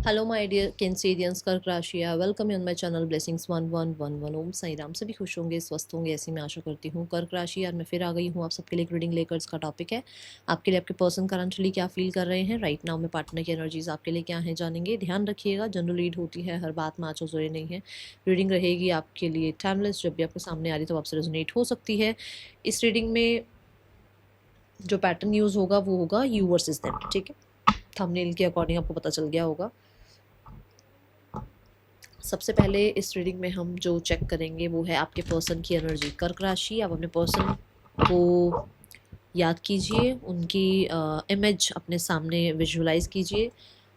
Hello my dear Cancerians, कर्क राशि, welcome on my channel blessings 1111। ओम साई राम। सभी खुश होंगे, स्वस्थ होंगे, ऐसी मैं आशा करती हूँ। कर्क राशि यार, मैं फिर आ गई हूँ आप सबके लिए एक रीडिंग लेकर। इसका टॉपिक है आपके लिए आपके पर्सन करंटली क्या फील कर रहे हैं राइट नाउ में। पार्टनर की एनर्जीज आपके लिए क्या है जानेंगे। ध्यान रखिएगा, जनरल रीड होती है, हर बात में आँचो जोड़े नहीं है। रीडिंग रहेगी आपके लिए टाइमलेस, जब भी आपके सामने आ रही तो आपसे रेजोनेट हो सकती है। इस रीडिंग में जो पैटर्न यूज़ होगा वो होगा यू वर्सेस देम, ठीक है। थंबनेल के अकॉर्डिंग आपको पता चल गया होगा। सबसे पहले इस रीडिंग में हम जो चेक करेंगे वो है आपके पर्सन की एनर्जी। कर्क राशि, आप अपने पर्सन को याद कीजिए, उनकी इमेज अपने सामने विजुअलाइज कीजिए,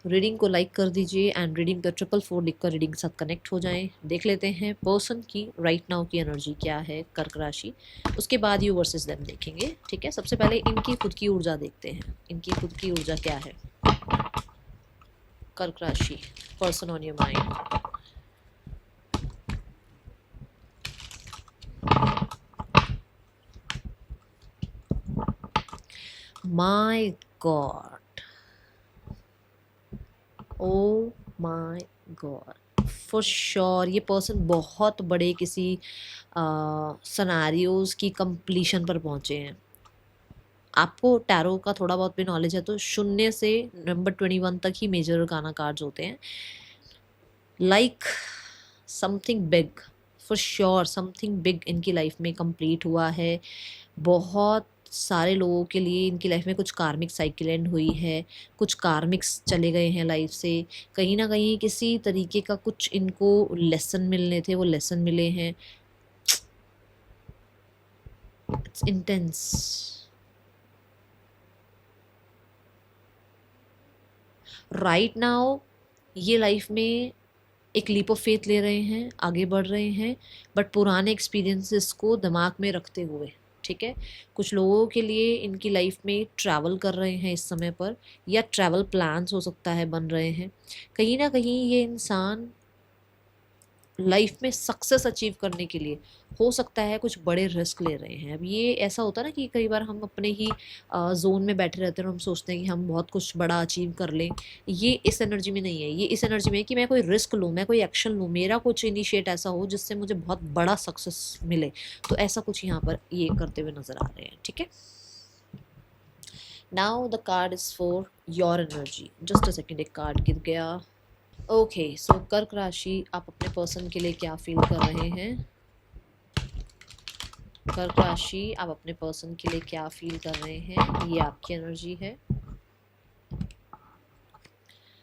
रीडिंग को लाइक कर दीजिए एंड रीडिंग का 444 लिख कर रीडिंग के साथ कनेक्ट हो जाएं। देख लेते हैं पर्सन की राइट नाउ की एनर्जी क्या है कर्क राशि। उसके बाद यू वर्सेस देम देखेंगे, ठीक है। सबसे पहले इनकी खुद की ऊर्जा देखते हैं, इनकी खुद की ऊर्जा क्या है। कर्क राशि, person on your mind. My God, oh my God, for sure ये पर्सन बहुत बड़े किसी सनारियोज की कंप्लीशन पर पहुंचे हैं। आपको टैरो का थोड़ा बहुत भी नॉलेज है तो शून्य से नंबर 21 तक ही मेजर गाना कार्ड्स होते हैं। Like something big, for sure something big इनकी लाइफ में कंप्लीट हुआ है। बहुत सारे लोगों के लिए इनकी लाइफ में कुछ कार्मिक साइकिल एंड हुई है, कुछ कार्मिक्स चले गए हैं लाइफ से। कहीं ना कहीं किसी तरीके का कुछ इनको लेसन मिलने थे, वो लेसन मिले हैं। It's intense. राइट नाउ ये लाइफ में एक लीप ऑफ फेथ ले रहे हैं, आगे बढ़ रहे हैं, बट पुराने एक्सपीरियंसेस को दिमाग में रखते हुए, ठीक है। कुछ लोगों के लिए इनकी लाइफ में ट्रैवल कर रहे हैं इस समय पर, या ट्रैवल प्लान्स हो सकता है बन रहे हैं। कहीं ना कहीं ये इंसान लाइफ में सक्सेस अचीव करने के लिए हो सकता है कुछ बड़े रिस्क ले रहे हैं। अब ये ऐसा होता है ना कि कई बार हम अपने ही जोन में बैठे रहते हैं और हम सोचते हैं कि हम बहुत कुछ बड़ा अचीव कर लें। ये इस एनर्जी में नहीं है, ये इस एनर्जी में है कि मैं कोई रिस्क लूँ, मैं कोई एक्शन लूँ, मेरा कुछ इनिशिएट ऐसा हो जिससे मुझे बहुत बड़ा सक्सेस मिले। तो ऐसा कुछ यहाँ पर ये करते हुए नजर आ रहे हैं, ठीक है। Now the card is for your energy. Just a second, एक कार्ड गिर गया। ओके सो कर्क राशि, आप अपने पर्सन के लिए क्या फील कर रहे हैं। कर्क राशि, आप अपने पर्सन के लिए क्या फील कर रहे हैं, ये आपकी एनर्जी है।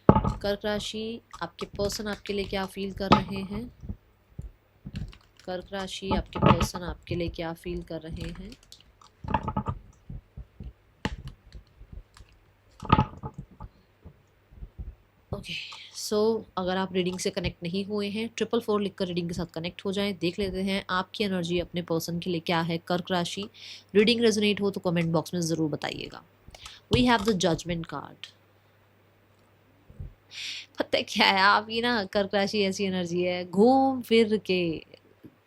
कर्क राशि, आपके पर्सन आपके लिए क्या फील कर रहे हैं। कर्क राशि, आपके पर्सन आपके लिए क्या फील कर रहे हैं। ओके सो अगर आप रीडिंग से कनेक्ट नहीं हुए हैं, 444 लिखकर रीडिंग के साथ कनेक्ट हो जाएं। देख लेते हैं आपकी एनर्जी अपने पर्सन के लिए क्या है कर्क राशि। रीडिंग रेजोनेट हो तो कमेंट बॉक्स में ज़रूर बताइएगा। We have the judgement card. पता है क्या है, आप ये ना कर्क राशि ऐसी एनर्जी है, घूम फिर के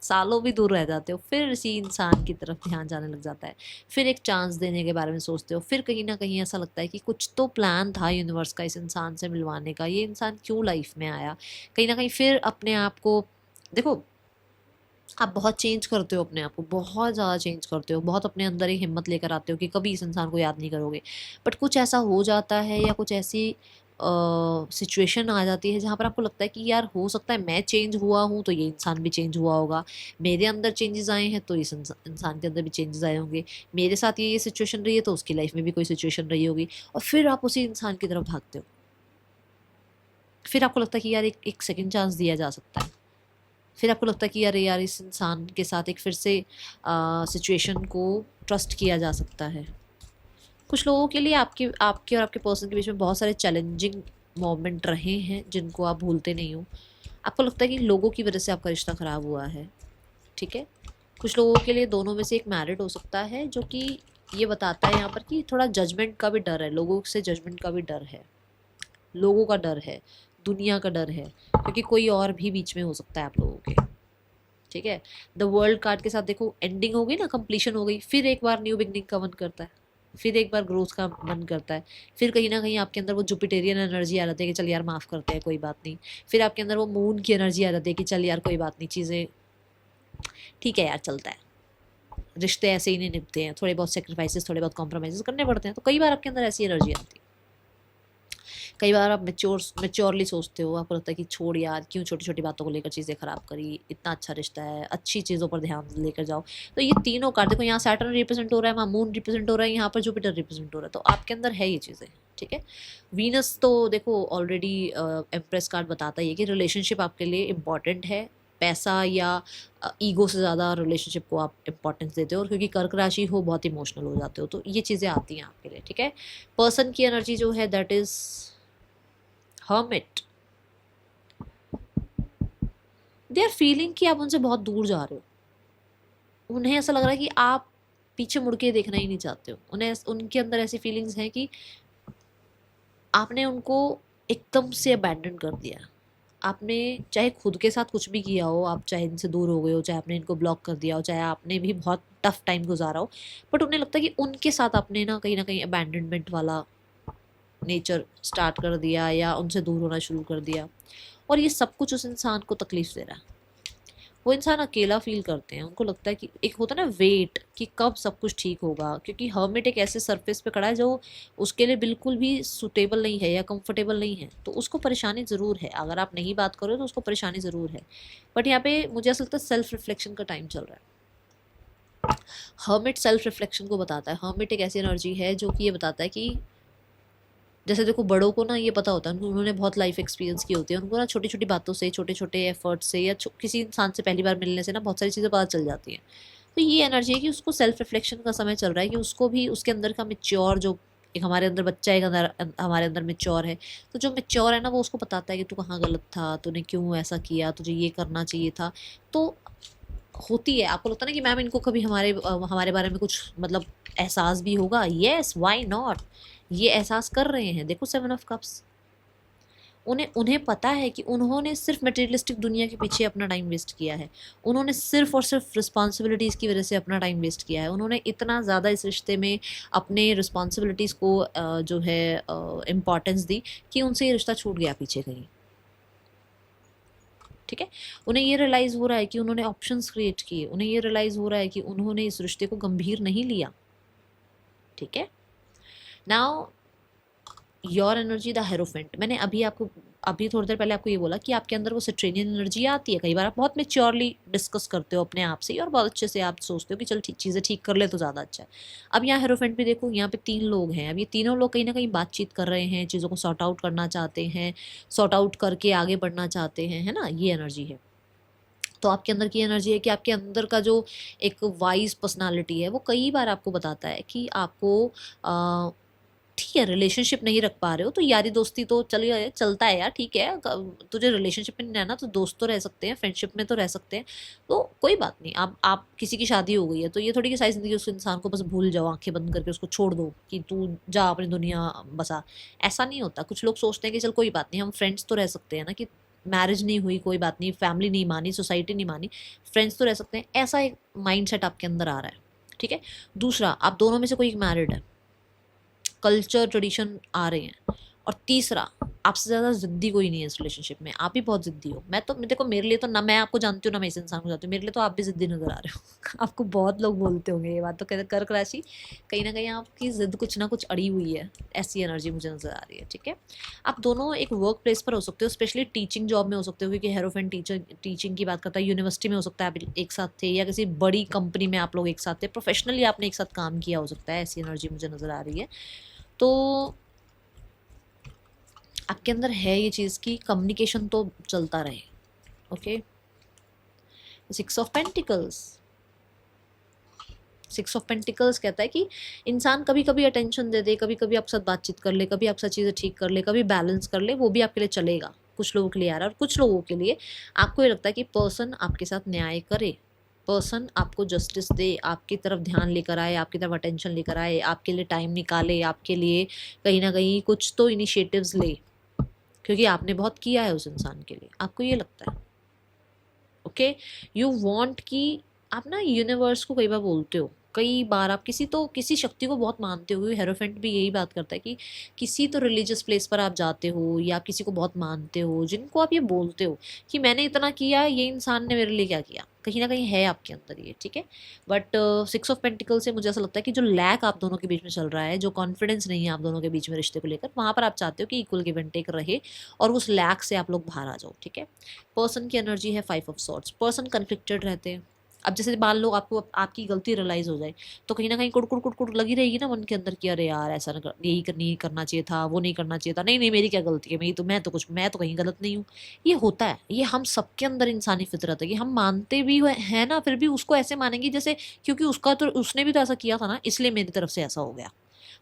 सालों भी दूर रह जाते हो, फिर इसी इंसान की तरफ ध्यान जाने लग जाता है, फिर एक चांस देने के बारे में सोचते हो, फिर कहीं ना कहीं ऐसा लगता है कि कुछ तो प्लान था यूनिवर्स का इस इंसान से मिलवाने का, ये इंसान क्यों लाइफ में आया। कहीं ना कहीं फिर अपने आप को देखो, आप बहुत चेंज करते हो अपने आप को, बहुत ज़्यादा चेंज करते हो, बहुत अपने अंदर ही हिम्मत लेकर आते हो कि कभी इस इंसान को याद नहीं करोगे। बट कुछ ऐसा हो जाता है या कुछ ऐसी सिचुएशन आ जाती है जहाँ पर आपको लगता है कि यार हो सकता है मैं चेंज हुआ हूँ तो ये इंसान भी चेंज हुआ होगा, मेरे अंदर चेंजेस आए हैं तो इस इंसान के अंदर भी चेंजेस आए होंगे, मेरे साथ ये सिचुएशन रही है तो उसकी लाइफ में भी कोई सिचुएशन रही होगी, और फिर आप उसी इंसान की तरफ भागते हो। फिर आपको लगता है कि यार एक सेकेंड चांस दिया जा सकता है। फिर आपको लगता है कि अरे यार इस इंसान के साथ एक फिर से सिचुएशन को ट्रस्ट किया जा सकता है। कुछ लोगों के लिए आपके आपके और आपके पर्सन के बीच में बहुत सारे चैलेंजिंग मोमेंट रहे हैं जिनको आप भूलते नहीं हो। आपको लगता है कि लोगों की वजह से आपका रिश्ता ख़राब हुआ है, ठीक है। कुछ लोगों के लिए दोनों में से एक मैरिड हो सकता है, जो कि ये बताता है यहाँ पर कि थोड़ा जजमेंट का भी डर है, लोगों से जजमेंट का भी डर है, लोगों का डर है, दुनिया का डर है, क्योंकि कोई और भी बीच में हो सकता है आप लोगों के, ठीक है। द वर्ल्ड कार्ड के साथ देखो, एंडिंग हो गई ना, कंप्लीशन हो गई, फिर एक बार न्यू बिगनिंग का मन करता है। फिर एक बार ग्रोथ का मन करता है, फिर कहीं ना कहीं आपके अंदर वो जुपिटेरियन एनर्जी आ जाती है कि चल यार माफ़ करते हैं कोई बात नहीं, फिर आपके अंदर वो मून की एनर्जी आ जाती है कि चल यार कोई बात नहीं, चीज़ें ठीक है यार चलता है, रिश्ते ऐसे ही नहीं निभते हैं, थोड़े बहुत सेक्रीफाइसेस थोड़े बहुत कॉम्प्रोमाइज़ करने पड़ते हैं। तो कई बार आपके अंदर ऐसी एनर्जी आती है। कई बार आप मेच्योरली सोचते हो, आपको लगता है कि छोड़ यार क्यों छोटी छोटी बातों को लेकर चीज़ें ख़राब करी, इतना अच्छा रिश्ता है, अच्छी चीज़ों पर ध्यान लेकर जाओ। तो ये तीनों कार्ड देखो, यहाँ सैटर्न रिप्रेजेंट हो रहा है, वहाँ मून रिप्रेजेंट हो रहा है, यहाँ पर जुपिटर रिप्रेजेंट हो रहा है, तो आपके अंदर है ये चीज़ें। ठीक है, वीनस तो देखो ऑलरेडी एम्प्रेस कार्ड बताता ही है कि रिलेशनशिप आपके लिए इम्पॉर्टेंट है, पैसा या ईगो से ज़्यादा रिलेशनशिप को आप इम्पोर्टेंस देते हो, और क्योंकि कर्क राशि हो बहुत इमोशनल हो जाते हो, तो ये चीज़ें आती हैं आपके लिए। ठीक है, पर्सन की एनर्जी जो है that is hermit. They are feeling कि आप उनसे बहुत दूर जा रहे हो, उन्हें ऐसा लग रहा है कि आप पीछे मुड़ के देखना ही नहीं चाहते हो, उन्हें उनके अंदर ऐसी फीलिंग्स हैं कि आपने उनको एकदम से अबैंडन कर दिया। आपने चाहे खुद के साथ कुछ भी किया हो, आप चाहे इनसे दूर हो गए हो, चाहे आपने इनको ब्लॉक कर दिया हो, चाहे आपने भी बहुत टफ टाइम गुजारा हो, बट उन्हें लगता है कि उनके साथ आपने ना कहीं अबैंडनमेंट वाला नेचर स्टार्ट कर दिया या उनसे दूर होना शुरू कर दिया, और ये सब कुछ उस इंसान को तकलीफ दे रहा है। वो इंसान अकेला फील करते हैं, उनको लगता है कि एक होता है ना वेट कि कब सब कुछ ठीक होगा, क्योंकि हर्मिट एक ऐसे सरफेस पे खड़ा है जो उसके लिए बिल्कुल भी सुटेबल नहीं है या कंफर्टेबल नहीं है, तो उसको परेशानी ज़रूर है। अगर आप नहीं बात करो तो उसको परेशानी ज़रूर है, बट यहाँ पे मुझे ऐसा लगता है सेल्फ रिफ्लेक्शन का टाइम चल रहा है। हर्मिट सेल्फ रिफ्लेक्शन को बताता है। हर्मिट एक ऐसी एनर्जी है जो कि ये बताता है कि जैसे देखो बड़ों को ना ये पता होता है, उन्होंने बहुत लाइफ एक्सपीरियंस की होती है, उनको ना छोटी छोटी बातों से, छोटे छोटे एफर्ट से, या किसी इंसान से पहली बार मिलने से ना बहुत सारी चीज़ें पता चल जाती हैं। तो ये एनर्जी है कि उसको सेल्फ रिफ्लेक्शन का समय चल रहा है, कि उसको भी उसके अंदर का मेच्योर जो एक हमारे अंदर बच्चा, एक अंदर हमारे अंदर मेच्योर है, तो जो मेच्योर है ना वो उसको बताता है कि तू कहाँ गलत था, तूने क्यों ऐसा किया, तुझे ये करना चाहिए था। तो होती है, आपको लगता है ना कि मैम इनको कभी हमारे बारे में कुछ मतलब एहसास भी होगा, येस व्हाई नॉट, ये एहसास कर रहे हैं। देखो 7 ऑफ कप्स, उन्हें उन्हें पता है कि उन्होंने सिर्फ मटेरियलिस्टिक दुनिया के पीछे अपना टाइम वेस्ट किया है, उन्होंने सिर्फ और सिर्फ रिस्पॉन्सिबिलिटीज़ की वजह से अपना टाइम वेस्ट किया है, उन्होंने इतना ज़्यादा इस रिश्ते में अपने रिस्पॉन्सिबिलिटीज़ को जो है इम्पॉर्टेंस दी कि उनसे ये रिश्ता छूट गया पीछे कहीं। ठीक है, उन्हें ये रियलाइज़ हो रहा है कि उन्होंने ऑप्शंस क्रिएट किए, उन्हें ये रियलाइज़ हो रहा है कि उन्होंने इस रिश्ते को गंभीर नहीं लिया। ठीक है, now your energy the hierophant. मैंने अभी थोड़ी देर पहले आपको ये बोला कि आपके अंदर वो सिट्रेनियन एनर्जी आती है। कई बार आप बहुत मेच्योरली डिस्कस करते हो अपने आप से और बहुत अच्छे से आप सोचते हो कि चल चीज़ें ठीक कर ले तो ज़्यादा अच्छा है। अब यहाँ हेरोफेंट भी देखो, यहाँ पे 3 लोग हैं। अब ये तीनों लोग कहीं ना कहीं बातचीत कर रहे हैं, चीज़ों को सॉर्ट आउट करना चाहते हैं, सॉर्ट आउट करके आगे बढ़ना चाहते हैं, है ना, ये एनर्जी है। तो आपके अंदर की एनर्जी है कि आपके अंदर का जो एक वाइज पर्सनालिटी है वो कई बार आपको बताता है कि आपको ठीक है रिलेशनशिप नहीं रख पा रहे हो तो यारी दोस्ती तो चलिए चलता है यार, ठीक है, तुझे रिलेशनशिप में नहीं रहना तो दोस्त तो रह सकते हैं, फ्रेंडशिप में तो रह सकते हैं, तो कोई बात नहीं। आप किसी की शादी हो गई है तो ये थोड़ी कि सारी जिंदगी उस इंसान को बस भूल जाओ, आंखें बंद करके उसको छोड़ दो कि तू जा अपनी दुनिया बसा। ऐसा नहीं होता। कुछ लोग सोचते हैं कि चल कोई बात नहीं, हम फ्रेंड्स तो रह सकते हैं ना, कि मैरिज नहीं हुई कोई बात नहीं, फैमिली नहीं मानी, सोसाइटी नहीं मानी, फ्रेंड्स तो रह सकते हैं, ऐसा एक माइंड सेट आपके अंदर आ रहा है। ठीक है, दूसरा, आप दोनों में से कोई एक मैरिड है, कल्चर ट्रेडिशन आ रहे हैं, और तीसरा, आपसे ज़्यादा ज़िद्दी कोई नहीं है इस रिलेशनशिप में, आप ही बहुत ज़िद्दी हो। मैं तो देखो मेरे लिए तो ना मैं आपको जानती हूँ ना मैं इस इंसान को जानती हूँ, मेरे लिए तो आप भी ज़िद्दी नज़र आ रहे हो आपको बहुत लोग बोलते होंगे ये बात, तो कहते कर्क राशि कहीं ना कहीं आपकी ज़िद कुछ ना कुछ अड़ी हुई है, ऐसी एनर्जी मुझे नज़र आ रही है। ठीक है, आप दोनों एक वर्क प्लेस पर हो सकते हो, स्पेशली टीचिंग जॉब में हो सकते हो, क्योंकि हेरोफेंट टीचिंग की बात करता है। यूनिवर्सिटी में हो सकता है आप एक साथ थे, या किसी बड़ी कंपनी में आप लोग एक साथ थे, प्रोफेशनली आपने एक साथ काम किया हो सकता है, ऐसी एनर्जी मुझे नज़र आ रही है। तो आपके अंदर है ये चीज़ की कम्युनिकेशन तो चलता रहे। Okay, 6 of pentacles, 6 of pentacles कहता है कि इंसान कभी कभी अटेंशन दे दे, कभी कभी आपके साथ बातचीत कर ले, कभी आपके साथ चीज़ें ठीक कर ले, कभी बैलेंस कर ले, वो भी आपके लिए चलेगा। कुछ लोगों के लिए आ रहा है, और कुछ लोगों के लिए आपको ये लगता है कि पर्सन आपके साथ न्याय करे, पर्सन आपको जस्टिस दे, आपकी तरफ ध्यान लेकर आए, आपकी तरफ अटेंशन लेकर आए, आपके लिए टाइम निकाले, आपके लिए कहीं ना कहीं कुछ तो इनिशिएटिव्स ले, क्योंकि आपने बहुत किया है उस इंसान के लिए, आपको ये लगता है। ओके, यू वांट कि आप ना यूनिवर्स को कई बार बोलते हो कई बार आप किसी शक्ति को बहुत मानते हो, हेरोफेंट भी यही बात करता है कि किसी तो रिलीजियस प्लेस पर आप जाते हो या आप किसी को बहुत मानते हो, जिनको आप ये बोलते हो कि मैंने इतना किया, ये इंसान ने मेरे लिए क्या किया, कहीं ना कहीं है आपके अंदर ये, ठीक है। बट सिक्स ऑफ पेंटिकल से मुझे ऐसा लगता है कि जो लैक आप दोनों के बीच में चल रहा है, जो कॉन्फिडेंस नहीं है आप दोनों के बीच में रिश्ते को लेकर, वहां पर आप चाहते हो कि इक्वल गिव एंड टेक रहे और उस लैक से आप लोग बाहर आ जाओ, ठीक है। पर्सन की एनर्जी है 5 ऑफ सॉर्ड्स। पर्सन कन्फ्लिक्टेड रहते हैं। अब जैसे मान लो आपको आपकी गलती रियलाइज हो जाए, तो कहीं ना कहीं कुड़ कुड़ कुड़ कुड़ लगी रहेगी ना मन के अंदर कि अरे यार ऐसा नहीं करना चाहिए था, वो नहीं करना चाहिए था, नहीं नहीं मेरी क्या गलती है, मैं तो कहीं गलत नहीं हूँ। ये होता है, ये हम सबके अंदर इंसानी फितरत है कि हम मानते भी है ना, फिर भी उसको ऐसे मानेंगे जैसे क्योंकि उसने भी तो ऐसा किया था ना, इसलिए मेरी तरफ से ऐसा हो गया।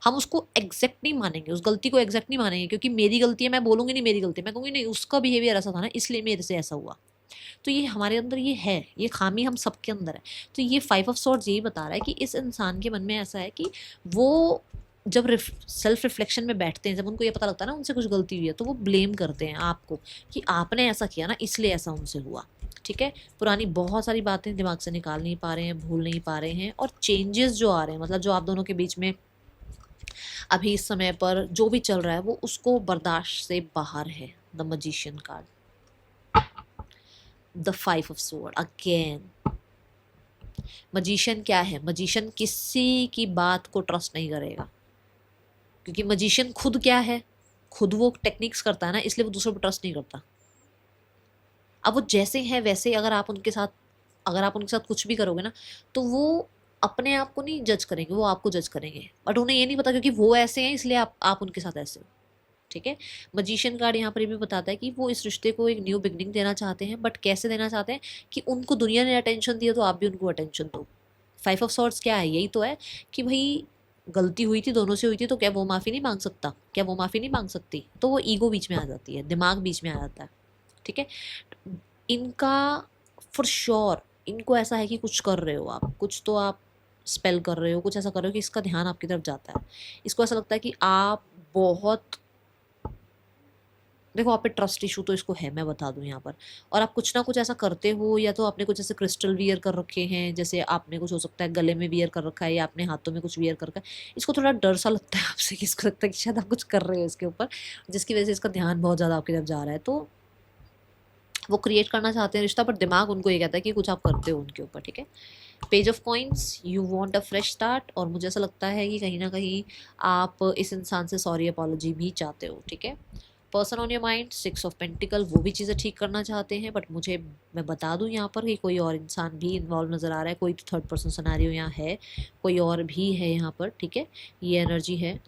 हम उसको एग्जैक्ट नहीं मानेंगे, उस गलती को एग्जैक्ट नहीं मानेंगे, क्योंकि मेरी गलती है मैं बोलूंगी नहीं मेरी गलती है, मैं कहूंगी नहीं उसका बिहेवियर ऐसा था ना इसलिए मेरे से ऐसा हुआ। तो ये हमारे अंदर ये है, ये खामी हम सबके अंदर है। तो ये 5 ऑफ सॉर्ड्स यही बता रहा है कि इस इंसान के मन में ऐसा है कि वो जब सेल्फ रिफ्लेक्शन में बैठते हैं, जब उनको ये पता लगता है ना उनसे कुछ गलती हुई है, तो वो ब्लेम करते हैं आपको कि आपने ऐसा किया ना इसलिए ऐसा उनसे हुआ, ठीक है। पुरानी बहुत सारी बातें दिमाग से निकाल नहीं पा रहे हैं, भूल नहीं पा रहे हैं, और चेंजेस जो आ रहे हैं, मतलब जो आप दोनों के बीच में अभी इस समय पर जो भी चल रहा है वो उसको बर्दाश्त से बाहर है। The magician card, the 5 of sword again. Magician क्या है? मजिशियन किसी की बात को ट्रस्ट नहीं करेगा, क्योंकि मजिशियन खुद क्या है, खुद वो टेक्निक्स करता है ना, इसलिए वो दूसरों पर ट्रस्ट नहीं करता। अब वो जैसे हैं वैसे अगर आप उनके साथ कुछ भी करोगे ना, तो वो अपने आप को नहीं जज करेंगे, वो आपको जज करेंगे, बट उन्हें ये नहीं पता क्योंकि वो ऐसे हैं इसलिए आप उनके साथ ऐसे हो, ठीक है। मजिशियन कार्ड यहाँ पर ये भी बताता है कि वो इस रिश्ते को एक न्यू बिगनिंग देना चाहते हैं, बट कैसे देना चाहते हैं कि उनको दुनिया ने अटेंशन दिया तो आप भी उनको अटेंशन दो। 5 ऑफ सॉर्ड्स क्या है? यही तो है कि भाई गलती हुई थी, दोनों से हुई थी, तो क्या वो माफ़ी नहीं मांग सकता, क्या वो माफ़ी नहीं मांग सकती? तो वो ईगो बीच में आ जाती है, दिमाग बीच में आ जाता है, ठीक है। इनका फॉर श्योर इनको ऐसा है कि कुछ कर रहे हो आप, कुछ तो आप स्पेल कर रहे हो, कुछ ऐसा कर रहे हो कि इसका ध्यान आपकी तरफ जाता है। इसको ऐसा लगता है कि आप बहुत, देखो आप पे ट्रस्ट इशू तो इसको है, मैं बता दूं यहाँ पर, और आप कुछ ना कुछ ऐसा करते हो, या तो आपने कुछ ऐसे क्रिस्टल वियर कर रखे हैं, जैसे आपने कुछ हो सकता है गले में वियर कर रखा है, या आपने हाथों में कुछ वियर कर रखा है। इसको थोड़ा डर सा लगता है आपसे, कि इसको लगता है कि शायद आप कुछ कर रहे हो इसके ऊपर, जिसकी वजह से इसका ध्यान बहुत ज़्यादा आपकी तरफ जा रहा है। तो वो क्रिएट करना चाहते हैं रिश्ता, बट दिमाग उनको ये कहता है कि कुछ आप करते हो उनके ऊपर, ठीक है। Page of coins, you want a fresh start, और मुझे ऐसा लगता है कि कहीं ना कहीं आप इस इंसान से सॉरी अपॉलॉजी भी चाहते हो, ठीक है। Person on your mind, 6 of pentacle, वो भी चीज़ें ठीक करना चाहते हैं, बट मैं बता दूं यहाँ पर कि कोई और इंसान भी इन्वॉल्व नज़र आ रहा है, कोई तो थर्ड पर्सन सिनेरियो यहाँ है, कोई और भी है यहाँ पर, ठीक है। ये एनर्जी है।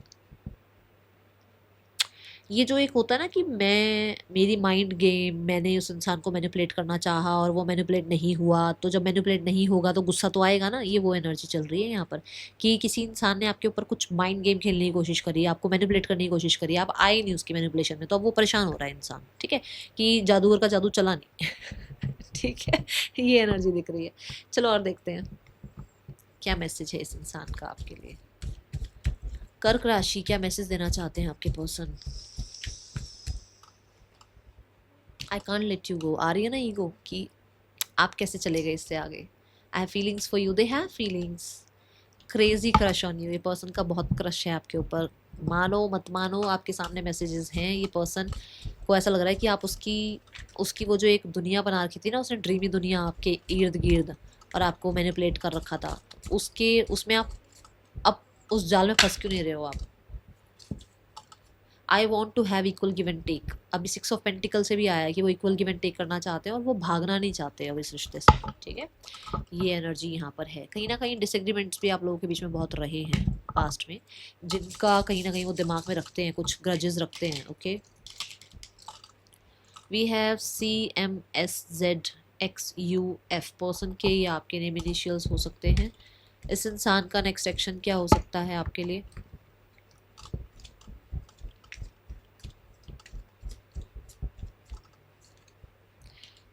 ये जो एक होता है ना कि मेरी माइंड गेम, मैंने उस इंसान को मैनिपुलेट करना चाहा और वो मैनिपुलेट नहीं हुआ, तो जब मैनिपुलेट नहीं होगा तो गुस्सा तो आएगा ना, ये वो एनर्जी चल रही है यहाँ पर कि किसी इंसान ने आपके ऊपर कुछ माइंड गेम खेलने की कोशिश करी, आपको मैनिपुलेट करने की कोशिश करी, आप आए नहीं उसकी मैनिपुलेशन में, तो अब वो परेशान हो रहा है इंसान, ठीक है, कि जादूगर का जादू चला नहीं ठीक है, ये एनर्जी दिख रही है। चलो और देखते हैं क्या मैसेज है इस इंसान का आपके लिए। कर्क राशि, क्या मैसेज देना चाहते हैं आपके person? I can't let you go, आ रही है ना ईगो कि आप कैसे चले गए इससे आगे। I have feelings for you, they have feelings, crazy crush on you, ये पर्सन का बहुत क्रश है आपके ऊपर। मानो मत मानो, आपके सामने मैसेजेस हैं। ये पर्सन को ऐसा लग रहा है कि आप उसकी उसकी वो जो एक दुनिया बना रखी थी ना उसने, ड्रीमी दुनिया आपके इर्द गिर्द, और आपको मैनिपुलेट कर रखा था, उसके उसमें आप अब उस जाल में फंस क्यों नहीं रहे हो आप? I want to have equal give and take, अभी 6 ऑफ पेंटिकल से भी आया है कि वो इक्वल गिव एंड टेक करना चाहते हैं और वो भागना नहीं चाहते अब इस रिश्ते से, ठीक है। ये एनर्जी यहाँ पर है। कहीं ना कहीं डिसएग्रीमेंट्स भी आप लोगों के बीच में बहुत रहे हैं पास्ट में, जिनका कहीं ना कहीं वो दिमाग में रखते हैं, कुछ ग्रजेस रखते हैं, okay. We have CMSZXUF, person के या आपके नेम इनिशियल्स हो सकते हैं। इस इंसान का नेक्स्ट एक्शन क्या हो सकता है आपके लिए?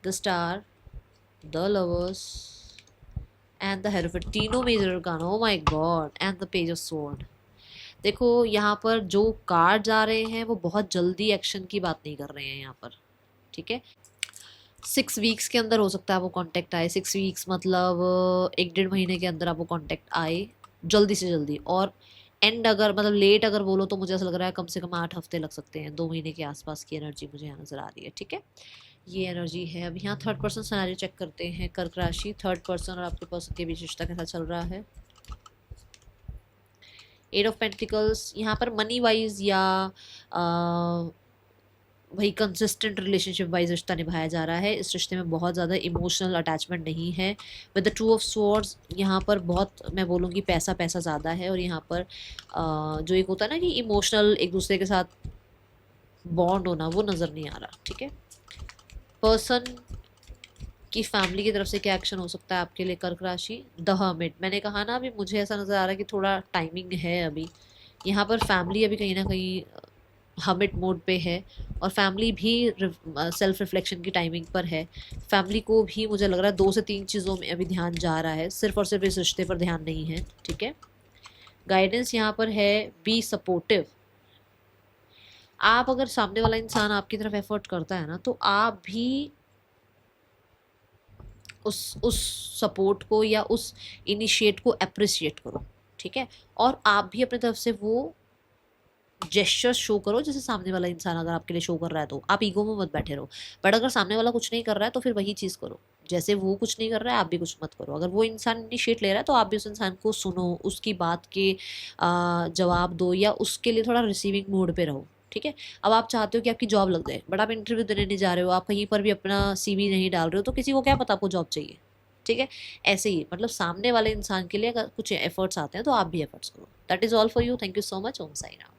The star, the lovers and the hierophant, तीनों मेजर अरकान, oh my God, and the page of sword. देखो यहाँ पर जो कार्ड्स आ रहे हैं वो बहुत जल्दी एक्शन की बात नहीं कर रहे हैं यहाँ पर, ठीक है। 6 वीक्स के अंदर हो सकता है आपको कांटेक्ट आए। 6 वीक्स मतलब 1 डेढ़ महीने के अंदर आपको कांटेक्ट आए जल्दी से जल्दी। और एंड अगर मतलब लेट अगर बोलो तो मुझे ऐसा लग रहा है कम से कम 8 हफ्ते लग सकते हैं, 2 महीने के आसपास की एनर्जी मुझे यहाँ नज़र आ रही है। ठीक है, ये एनर्जी है। अब यहाँ थर्ड पर्सन सिनेरियो चेक करते हैं। कर्क राशि, थर्ड पर्सन और आपके पर्सन के बीच रिश्ता कैसा चल रहा है। 8 ऑफ पेंटिकल्स, यहाँ पर मनी वाइज या वही कंसिस्टेंट रिलेशनशिप वाइज रिश्ता निभाया जा रहा है। इस रिश्ते में बहुत ज़्यादा इमोशनल अटैचमेंट नहीं है। विद द 2 ऑफ स्वॉर्ड्स, यहाँ पर बहुत मैं बोलूँगी पैसा पैसा ज़्यादा है। और यहाँ पर जो एक होता है ना कि इमोशनल एक दूसरे के साथ बॉन्ड होना, वो नज़र नहीं आ रहा। ठीक है, पर्सन की फैमिली की तरफ से क्या एक्शन हो सकता है आपके लिए कर्क राशि। द हर्मिट, मैंने कहा ना अभी मुझे ऐसा नज़र आ रहा है कि थोड़ा टाइमिंग है अभी। यहाँ पर फैमिली अभी कहीं ना कहीं हमिट मोड पे है और फैमिली भी सेल्फ रिफ्लेक्शन की टाइमिंग पर है। फैमिली को भी मुझे लग रहा है 2 से 3 चीज़ों में अभी ध्यान जा रहा है, सिर्फ और सिर्फ इस रिश्ते पर ध्यान नहीं है। ठीक है, गाइडेंस यहाँ पर है बी सपोर्टिव। आप अगर सामने वाला इंसान आपकी तरफ एफर्ट करता है ना तो आप भी उस सपोर्ट को या उस इनिशिएट को अप्रिशिएट करो। ठीक है, और आप भी अपनी तरफ से वो जेस्चर शो करो जैसे सामने वाला इंसान अगर आपके लिए शो कर रहा है तो आप ईगो में मत बैठे रहो। बट अगर सामने वाला कुछ नहीं कर रहा है तो फिर वही चीज़ करो, जैसे वो कुछ नहीं कर रहा है आप भी कुछ मत करो। अगर वो इंसान इनिशिएट ले रहा है तो आप भी उस इंसान को सुनो, उसकी बात के जवाब दो या उसके लिए थोड़ा रिसीविंग मोड पे रहो। ठीक है, अब आप चाहते हो कि आपकी जॉब लग जाए बट आप इंटरव्यू देने नहीं जा रहे हो, आप कहीं पर भी अपना CV नहीं डाल रहे हो, तो किसी को क्या पता आपको जॉब चाहिए। ठीक है, ऐसे ही मतलब सामने वाले इंसान के लिए अगर कुछ एफर्ट्स आते हैं तो आप भी एफर्ट्स करो। That is all for you. Thank you so much. Om Sai Ram.